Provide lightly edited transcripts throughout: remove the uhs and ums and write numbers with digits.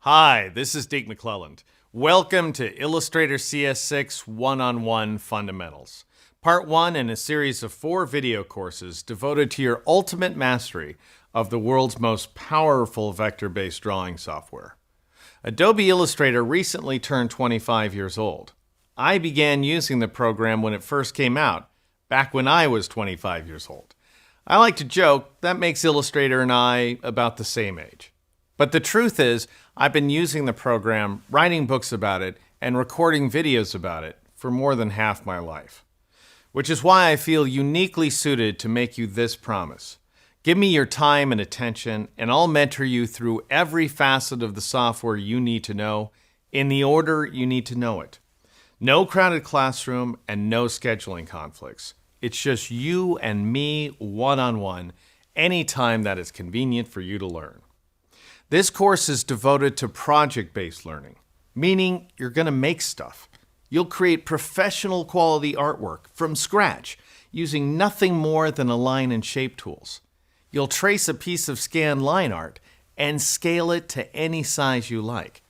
Hi, this is Deke McClelland. Welcome to Illustrator CS6 One-on-One Fundamentals, Part 1 in a series of 4 video courses devoted to your ultimate mastery of the world's most powerful vector-based drawing software. Adobe Illustrator recently turned 25 years old. I began using the program when it first came out, back when I was 25 years old. I like to joke that makes Illustrator and I about the same age. But the truth is, I've been using the program, writing books about it, and recording videos about it for more than half my life. Which is why I feel uniquely suited to make you this promise. Give me your time and attention, and I'll mentor you through every facet of the software you need to know, in the order you need to know it. No crowded classroom and no scheduling conflicts. It's just you and me one-on-one, anytime that is convenient for you to learn. This course is devoted to project-based learning, meaning you're going to make stuff. You'll create professional quality artwork from scratch using nothing more than a line and shape tools. You'll trace a piece of scanned line art and scale it to any size you like.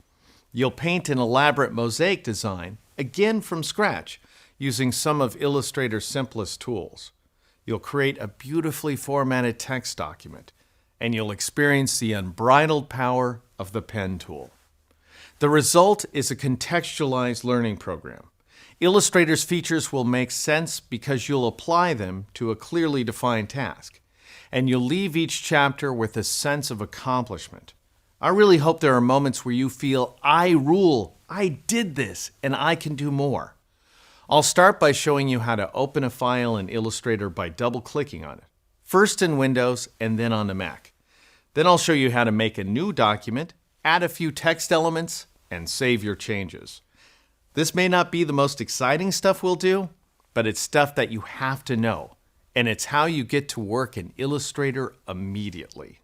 You'll paint an elaborate mosaic design, again from scratch, using some of Illustrator's simplest tools. You'll create a beautifully formatted text document, and you'll experience the unbridled power of the pen tool. The result is a contextualized learning program. Illustrator's features will make sense because you'll apply them to a clearly defined task, and you'll leave each chapter with a sense of accomplishment. I really hope there are moments where you feel, I rule, I did this, and I can do more. I'll start by showing you how to open a file in Illustrator by double-clicking on it. First in Windows and then on the Mac. Then I'll show you how to make a new document, add a few text elements, and save your changes. This may not be the most exciting stuff we'll do, but it's stuff that you have to know, and it's how you get to work in Illustrator immediately.